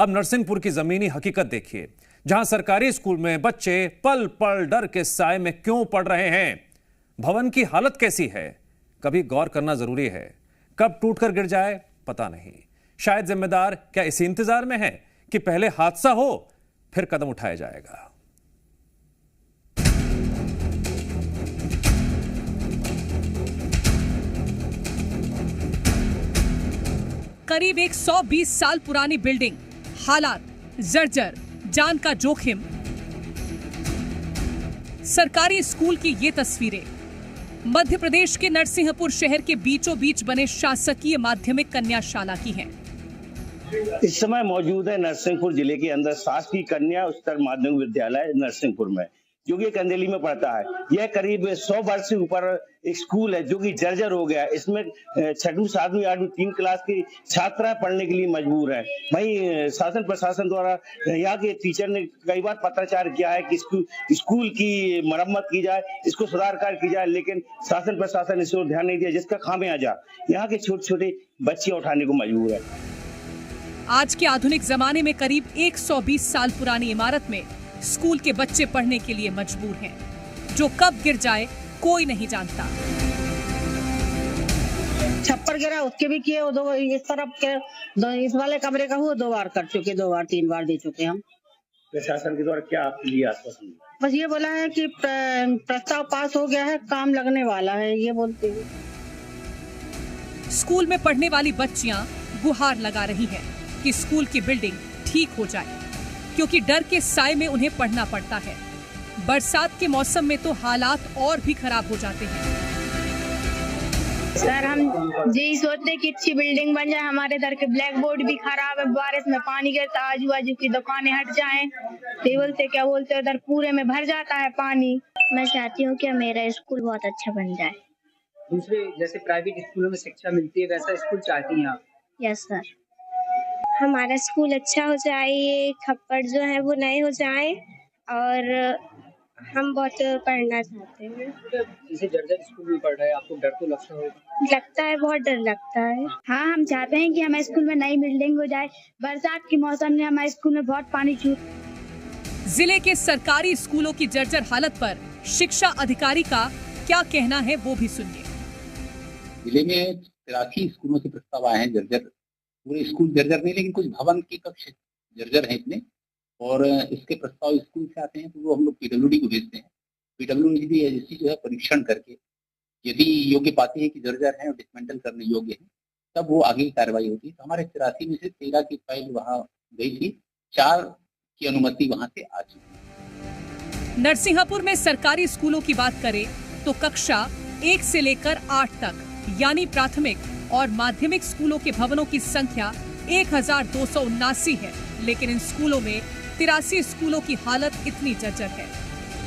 अब नरसिंहपुर की जमीनी हकीकत देखिए, जहां सरकारी स्कूल में बच्चे पल पल डर के साए में क्यों पढ़ रहे हैं। भवन की हालत कैसी है, कभी गौर करना जरूरी है। कब टूटकर गिर जाए पता नहीं। शायद जिम्मेदार क्या इसी इंतजार में है कि पहले हादसा हो फिर कदम उठाया जाएगा। करीब 120 साल पुरानी बिल्डिंग, हालात जर्जर, जान का जोखिम। सरकारी स्कूल की ये तस्वीरें मध्य प्रदेश के नरसिंहपुर शहर के बीचों बीच बने शासकीय माध्यमिक कन्याशाला की हैं। इस समय मौजूद है नरसिंहपुर जिले के अंदर शासकीय कन्या उच्चतर माध्यमिक विद्यालय नरसिंहपुर में, जो कि कंदेली में पड़ता है। यह करीब 100 वर्ष से ऊपर एक स्कूल है जो कि जर्जर हो गया। इसमें 6वीं 7वीं 8वीं 3 क्लास की छात्राएं पढ़ने के लिए मजबूर है। वहीं शासन प्रशासन द्वारा यहाँ के टीचर ने कई बार पत्राचार किया है कि स्कूल की मरम्मत की जाए, इसको सुधार कार्य की जाए, लेकिन शासन प्रशासन इस ओर ध्यान नहीं दिया, जिसका खामियाजा यहाँ के छोटे छोटे बच्चे उठाने को मजबूर है। आज के आधुनिक जमाने में करीब 120 साल पुरानी इमारत में स्कूल के बच्चे पढ़ने के लिए मजबूर हैं, जो कब गिर जाए कोई नहीं जानता। छप्पर गिरा, उसके भी किए, दो इस तरफ के इस वाले कमरे का हुआ 2 बार कर चुके, 2 बार 3 बार दे चुके हम। प्रशासन के द्वारा क्या आपके लिए आश्वासन? बस ये बोला है कि प्रस्ताव पास हो गया है, काम लगने वाला है, ये बोलते हैं। स्कूल में पढ़ने वाली बच्चियां गुहार लगा रही हैं कि स्कूल की बिल्डिंग ठीक हो जाए, क्योंकि डर के साए में उन्हें पढ़ना पड़ता है। बरसात के मौसम में तो हालात और भी खराब हो जाते हैं। सर, हम यही सोचते हैं कि अच्छी बिल्डिंग बन जाए। हमारे इधर के ब्लैक बोर्ड भी खराब है, बारिश में पानी गिरता, आजू बाजू की दुकानें हट जाएं, टेबल से क्या बोलते इधर पूरे में भर जाता है पानी। मैं चाहती हूँ कि मेरा स्कूल बहुत अच्छा बन जाए। दूसरे जैसे प्राइवेट स्कूलों में शिक्षा मिलती है, वैसा स्कूल चाहती हैं आप? यस सर, हमारा स्कूल अच्छा हो जाए, ये खप्पड़ जो है वो नए हो जाए, और हम बहुत पढ़ना चाहते हैं। जैसे जर्जर स्कूल में पढ़ रहे हैं, आपको डर तो लगता होगा? लगता है, बहुत डर लगता है। हाँ, हम चाहते हैं कि हमारे स्कूल में नई बिल्डिंग हो जाए। बरसात के मौसम में हमारे स्कूल में बहुत पानी छूट। जिले के सरकारी स्कूलों की जर्जर हालत पर शिक्षा अधिकारी का क्या कहना है, वो भी सुनिए। जिले में 83 स्कूलों से प्रस्ताव आए हैं जर्जर। पूरे स्कूल जर्जर नहीं, लेकिन कुछ भवन के कक्ष जर्जर हैं इसमें, और इसके प्रस्ताव स्कूल से आते हैं तो वो हम लोग पीडब्ल्यूडी को भेजते हैं। पीडब्ल्यूडी एजेंसी जो है परीक्षण करके यदि योग्य पाती है कि जर्जर है और डिसमेंटल करने योग्य है, तब वो आगे की कार्रवाई होती है। तो हमारे 83 में से 13 की फाइल वहाँ गई थी, 4 की अनुमति वहाँ से आ चुकी। नरसिंहपुर में सरकारी स्कूलों की बात करें तो कक्षा 1 से लेकर 8 तक यानी प्राथमिक और माध्यमिक स्कूलों के भवनों की संख्या 1279 है, लेकिन इन स्कूलों में 83 स्कूलों की हालत इतनी जर्जर है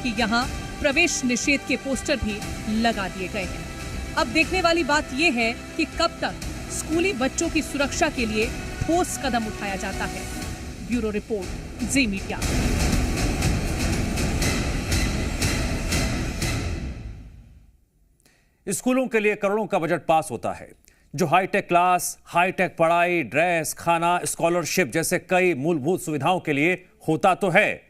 कि यहाँ प्रवेश निषेध के पोस्टर भी लगा दिए गए हैं। अब देखने वाली बात यह है कि कब तक स्कूली बच्चों की सुरक्षा के लिए ठोस कदम उठाया जाता है। ब्यूरो रिपोर्ट, जी मीडिया। स्कूलों के लिए करोड़ों का बजट पास होता है, जो हाईटेक क्लास, हाईटेक पढ़ाई, ड्रेस, खाना, स्कॉलरशिप जैसे कई मूलभूत सुविधाओं के लिए होता तो है,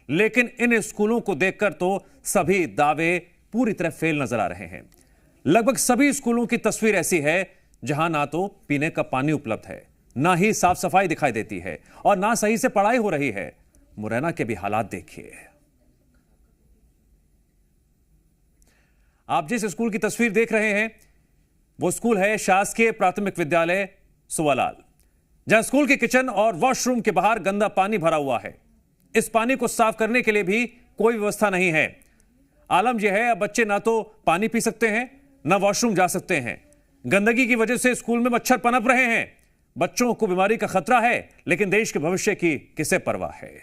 लेकिन इन स्कूलों को देखकर तो सभी दावे पूरी तरह फेल नजर आ रहे हैं। लगभग सभी स्कूलों की तस्वीर ऐसी है जहां ना तो पीने का पानी उपलब्ध है, ना ही साफ सफाई दिखाई देती है, और ना सही से पढ़ाई हो रही है। मुरैना के भी हालात देखिए। आप जिस स्कूल की तस्वीर देख रहे हैं वो स्कूल है शासकीय प्राथमिक विद्यालय सुवालाल, जहां स्कूल के किचन और वॉशरूम के बाहर गंदा पानी भरा हुआ है। इस पानी को साफ करने के लिए भी कोई व्यवस्था नहीं है। आलम यह है, अब बच्चे ना तो पानी पी सकते हैं, ना वॉशरूम जा सकते हैं। गंदगी की वजह से स्कूल में मच्छर पनप रहे हैं। बच्चों को बीमारी का खतरा है, लेकिन देश के भविष्य की किसे परवाह है।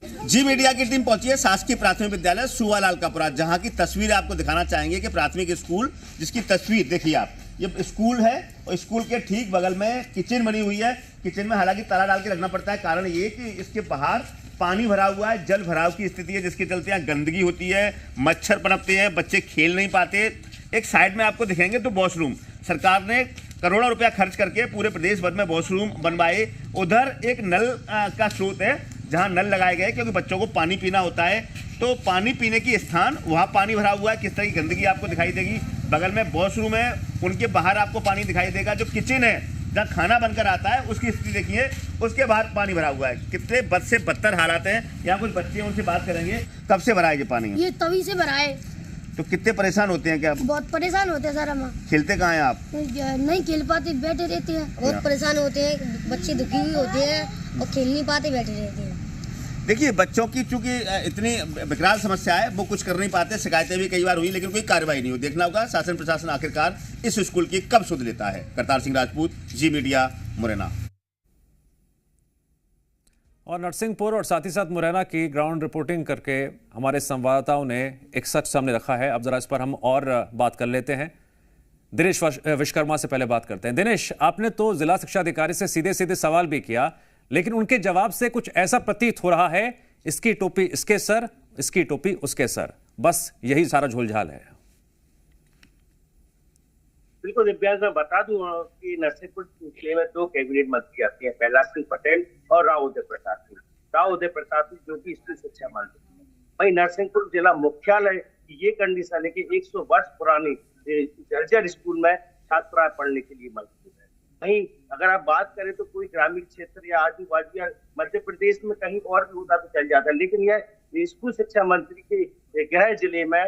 जी मीडिया की टीम पहुंची है शासकीय प्राथमिक विद्यालय सुवालाल कपरा, जहां की तस्वीर आपको दिखाना चाहेंगे कि प्राथमिक स्कूल जिसकी तस्वीर देखिए आप, ये स्कूल है और स्कूल के ठीक बगल में किचन बनी हुई है। किचन में हालांकि ताला डाल के रखना पड़ता है, कारण ये कि इसके बाहर पानी भरा हुआ है, जल भराव की स्थिति है, जिसके चलते यहाँ गंदगी होती है, मच्छर पनपते हैं, बच्चे खेल नहीं पाते। एक साइड में आपको दिखेंगे तो वॉशरूम, सरकार ने करोड़ों रुपया खर्च करके पूरे प्रदेश भर में वॉशरूम बनवाए। उधर एक नल का स्रोत है जहां नल लगाए गए क्योंकि बच्चों को पानी पीना होता है, तो पानी पीने की स्थान वहां पानी भरा हुआ है। किस तरह की गंदगी आपको दिखाई देगी। बगल में वॉशरूम है, उनके बाहर आपको पानी दिखाई देगा। जो किचन है जहाँ खाना बनकर आता है उसकी स्थिति देखिए, उसके बाहर पानी भरा हुआ है। कितने बद से बदतर हालात हैं। यहाँ कुछ बच्चे हैं, उनसे बात करेंगे। कब से भरा है ये पानी? ये तभी से भरा है। तो कितने परेशान होते हैं क्या? बहुत परेशान होते हैं सर हम। खेलते कहाँ हैं आप? नहीं खेल पाते, बैठे रहते हैं। बहुत परेशान होते हैं, बच्चे दुखी हुए होते हैं और खेल नहीं पाते, बैठे रहते हैं। देखिए बच्चों की चूंकि इतनी विकराल समस्या है, वो कुछ कर नहीं पाते। शिकायतें भी कई बार हुई लेकिन कोई कार्रवाई नहीं हुई। देखना होगा शासन प्रशासन आखिरकार इस स्कूल की कब सुध लेता है। करतार सिंह राजपूत, जी मीडिया, मुरैना। और नरसिंहपुर और साथ ही साथ मुरैना की ग्राउंड रिपोर्टिंग करके हमारे संवाददाताओं ने एक सच सामने रखा है। अब जरा इस पर हम और बात कर लेते हैं। दिनेश विश्वकर्मा से पहले बात करते हैं। दिनेश, आपने तो जिला शिक्षा अधिकारी से सीधे सीधे सवाल भी किया, लेकिन उनके जवाब से कुछ ऐसा प्रतीत हो रहा है, इसकी टोपी इसके सर, इसकी टोपी उसके सर, बस यही सारा झोलझाल है। बिल्कुल दिव्यांश, मैं बता दूं कि नरसिंहपुर जिले में 2 कैबिनेट मंत्री आते हैं, कैलाश सिंह पटेल और राव उदय प्रताप सिंह। राव उदय प्रताप सिंह जो कि स्कूल शिक्षा मंत्री हैं। वही नरसिंहपुर जिला मुख्यालय की ये कंडीशन है कि 100 वर्ष पुरानी जर्जर स्कूल में छात्राएं पढ़ने के लिए मजबूर है। वहीं अगर आप बात करें तो कोई ग्रामीण क्षेत्र या आजू बाजू या मध्य प्रदेश में कहीं और भी होता तो चल जाता है, लेकिन यह स्कूल शिक्षा मंत्री के गृह जिले में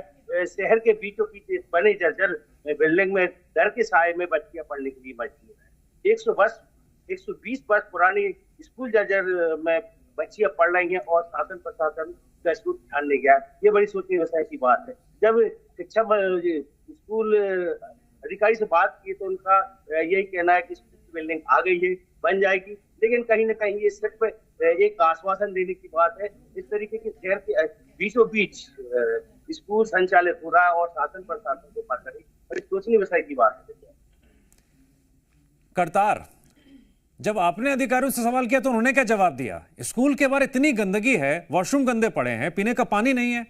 शहर के बीचों बीच बने जर्जर बिल्डिंग में डर के साए में बच्चियां पढ़ने के लिए मजबूर है। 120 वर्ष पुरानी स्कूल जर्जर में बच्चियां पढ़ रही हैं और शासन प्रशासन का इसको ध्यान नहीं गया। ये बड़ी सोचने विषय की बात है। जब शिक्षा स्कूल अधिकारी से बात की तो उनका यही कहना है कि बिल्डिंग आ गई है, बन जाएगी, लेकिन कहीं ना कहीं ये सिर्फ एक आश्वासन देने की बात है। इस तरीके के शहर के बीचों बीच स्कूल संचालित हो रहा है और शासन प्रशासन को पता नहीं, बड़ी सोचने विषय की बात है। करतार, जब आपने अधिकारियों से सवाल किया तो उन्होंने क्या जवाब दिया? स्कूल के बाहर इतनी गंदगी है, वॉशरूम गंदे पड़े हैं, पीने का पानी नहीं है।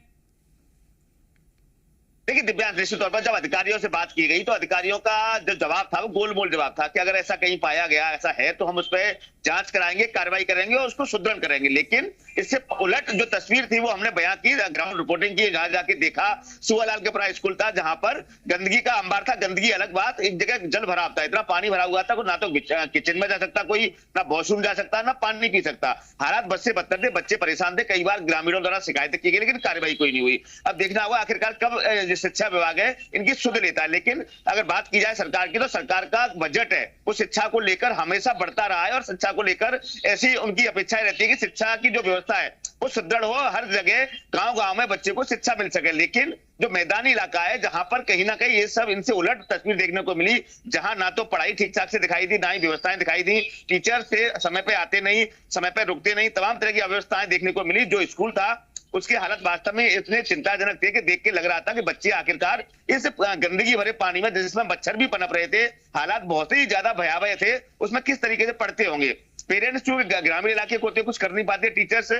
देखिए दिव्यांश, निश्चित तौर पर जब अधिकारियों से बात की गई तो अधिकारियों का जो जवाब था वो गोलमोल जवाब था कि अगर ऐसा कहीं पाया गया, ऐसा है तो हम उस पर जांच कराएंगे, कार्रवाई करेंगे और उसको सुदृढ़ करेंगे। लेकिन इससे उलट जो तस्वीर थी वो हमने बयां की, ग्राउंड रिपोर्टिंग की, जहां जाके देखा सुवालाल के पुरा स्कूल था जहां पर गंदगी का अंबार था। गंदगी अलग बात, एक जगह जल भराव था, इतना पानी भरा हुआ था ना तो किचन में जा सकता कोई, ना वॉशरूम जा सकता, ना पानी पी सकता। हालात बद से बदतर थे, बच्चे परेशान थे। कई बार ग्रामीणों द्वारा शिकायतें की गई लेकिन कार्रवाई कोई नहीं हुई। अब देखना होगा आखिरकार कब शिक्षा विभाग है इनकी सुध लेता है। लेकिन अगर बात की जाए सरकार की तो सरकार का बजट है वो शिक्षा को लेकर हमेशा बढ़ता रहा है और शिक्षा को लेकर ऐसी उनकी अपेक्षाएं रहती है कि शिक्षा की जो व्यवस्था है वो सुदृढ़ हो, हर जगह गांव-गांव में बच्चे को शिक्षा मिल सके। लेकिन जो मैदानी इलाका है जहां पर कहीं ना कहीं ये सब इनसे उलट तस्वीर देखने को मिली, जहां ना तो पढ़ाई ठीक ठाक से दिखाई दी, ना ही व्यवस्थाएं दिखाई दी, टीचर से समय पे आते नहीं, समय पे रुकते नहीं, तमाम तरह की अव्यवस्थाएं देखने को मिली। जो स्कूल था उसकी हालत वास्तव में इतने चिंताजनक थी कि देख के लग रहा था कि बच्चे आखिरकार इस गंदगी भरे पानी में जिसमें मच्छर भी पनप रहे थे, हालात बहुत ही ज्यादा भयावह थे, उसमें किस तरीके से पढ़ते होंगे। पेरेंट्स जो ग्रामीण इलाके को होते कुछ कर नहीं पाते, टीचर्स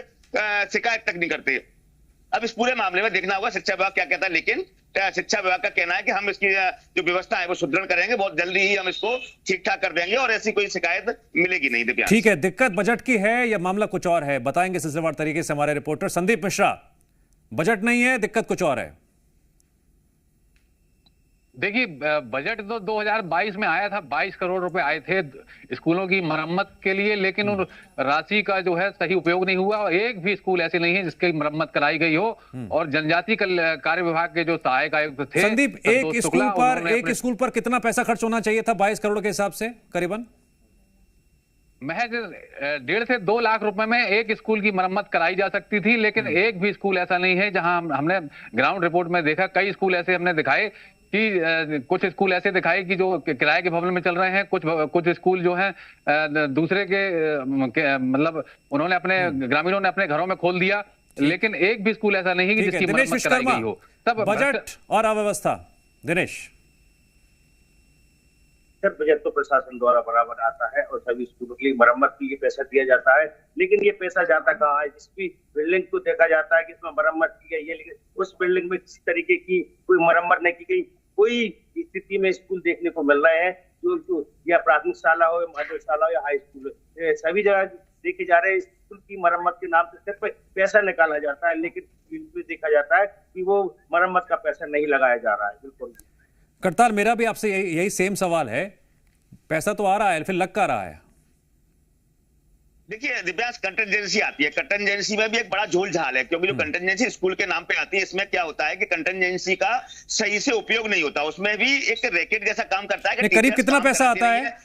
शिकायत तक नहीं करते। अब इस पूरे मामले में देखना होगा शिक्षा विभाग क्या कहता है। लेकिन शिक्षा विभाग का कहना है कि हम इसकी जो व्यवस्था है वो सुदृढ़ करेंगे, बहुत जल्दी ही हम इसको ठीक ठाक कर देंगे और ऐसी कोई शिकायत मिलेगी नहीं। दिव्यांश, ठीक है, दिक्कत बजट की है या मामला कुछ और है, बताएंगे सिलसिलेवार तरीके से हमारे रिपोर्टर संदीप मिश्रा। बजट नहीं है, दिक्कत कुछ और है। देखिए बजट तो 2022 में आया था, 22 करोड़ रुपए आए थे स्कूलों की मरम्मत के लिए, लेकिन उन राशि का जो है सही उपयोग नहीं हुआ। एक भी स्कूल ऐसे नहीं है जिसकी मरम्मत कराई गई हो। और जनजातीय कार्य विभाग के जो सहायक आयुक्त थे संदीप, एक स्कूल पर कितना पैसा खर्च होना चाहिए था 22 करोड़ के हिसाब से करीबन? महज 1.5 से 2 लाख रुपए में एक स्कूल की मरम्मत कराई जा सकती थी, लेकिन एक भी स्कूल ऐसा नहीं है। जहां हमने ग्राउंड रिपोर्ट में देखा, कई स्कूल ऐसे हमने दिखाए कि कुछ स्कूल ऐसे दिखाए कि जो किराए के भवन में चल रहे हैं, कुछ स्कूल जो हैं दूसरे के मतलब उन्होंने अपने ग्रामीणों ने अपने घरों में खोल दिया, लेकिन एक भी स्कूल ऐसा नहीं है कि जिसकी मरम्मत कराई गई हो। तब बजट और अव्यवस्था, दिनेश। बजट तो प्रशासन द्वारा बराबर आता है और सभी स्कूलों के लिए मरम्मत के लिए पैसा दिया जाता है, लेकिन ये पैसा जाता कहाँ है? जिसकी बिल्डिंग को देखा जाता है कि इसमें मरम्मत की गई है, लेकिन उस बिल्डिंग में किसी तरीके की कोई मरम्मत नहीं की गई। कोई स्थिति में स्कूल देखने को मिल रहे हैं जो या प्राथमिक शाला हो या माध्यमिक शाला हो या हाई स्कूल हो, सभी जगह देखे जा रहे हैं स्कूल की मरम्मत के नाम से सिर्फ पैसा निकाला जाता है, लेकिन देखा जाता है कि वो मरम्मत का पैसा नहीं लगाया जा रहा है। बिल्कुल करतार, मेरा भी आपसे यही सेम सवाल है, पैसा तो आ रहा है, फिर लग का रहा है? देखिए दिव्यांश, कंटेंजेंसी आती है, कंटेंजेंसी में भी एक बड़ा झोल झाल है, क्योंकि जो कंटेंजेंसी स्कूल के नाम पे आती है, इसमें क्या होता है कि कंटेंजेंसी का सही से उपयोग नहीं होता, उसमें भी एक रैकेट जैसा काम करता है। करीब कितना पैसा आता है?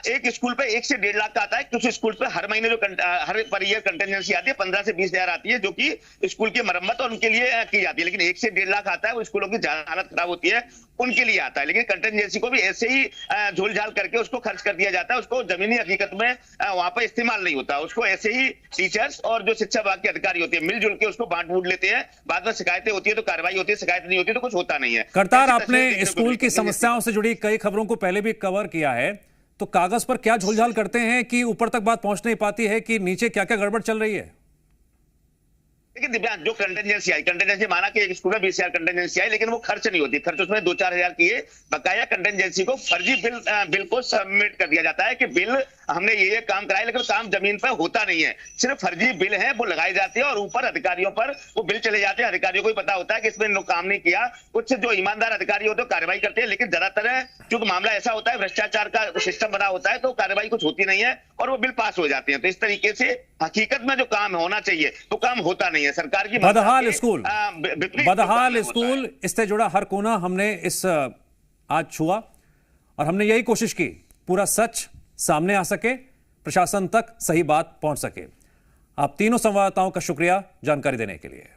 एक स्कूल पे 1 से 1.5 लाख का आता है। कुछ स्कूल पे हर महीने जो हर पर ईयर कंटेंजेंसी आती है 15 से 20 हजार आती है, जो कि स्कूल की मरम्मत और उनके लिए की जाती है। लेकिन 1 से 1.5 लाख आता है, वो स्कूलों की हालत खराब होती है उनके लिए आता है। लेकिन कंटेंजेंसी को भी ऐसे ही झोल झाल करके उसको खर्च कर दिया जाता है, उसको जमीनी हकीकत में वहां पर इस्तेमाल नहीं होता। उसको ऐसे ही टीचर्स और जो शिक्षा विभाग के अधिकारी होते हैं मिलजुल के उसको बांट बूट लेते हैं, बाद में शिकायतें होती है तो कार्रवाई होती है, शिकायत नहीं होती तो कुछ होता नहीं है। करतार, आपने स्कूल की समस्याओं से जुड़ी कई खबरों को पहले भी कवर किया है, तो कागज पर क्या झोलझाल करते हैं कि ऊपर तक बात पहुंच नहीं पाती है कि नीचे क्या क्या गड़बड़ चल रही है? देखिए दिव्यांग, जो कंटेंजेंसी माना कि एक स्कूल में 20,000 कंटेंजेंसी आई, लेकिन वो खर्च नहीं होती। खर्च उसमें 2-4 हजार किए, बकाया कंटेंजेंसी को फर्जी बिल को सबमिट कर दिया जाता है कि बिल हमने ये काम कराया, लेकिन काम जमीन पर होता नहीं है, सिर्फ फर्जी बिल है वो लगाई जाती है और ऊपर अधिकारियों पर वो बिल चले जाते हैं। अधिकारियों को भी पता होता है कि इसमें काम नहीं किया। कुछ जो ईमानदार अधिकारी होते हैं कार्रवाई करते हैं, लेकिन ज्यादातर क्योंकि मामला ऐसा होता है, भ्रष्टाचार का सिस्टम बना होता है, तो कार्रवाई कुछ होती नहीं है और वो बिल पास हो जाते हैं। तो इस तरीके से हकीकत में जो काम होना चाहिए वो काम होता नहीं है। सरकार की बदहाल स्कूल, इससे जुड़ा हर कोना हमने आज छुआ और हमने यही कोशिश की पूरा सच सामने आ सके, प्रशासन तक सही बात पहुंच सके। आप तीनों संवाददाताओं का शुक्रिया जानकारी देने के लिए।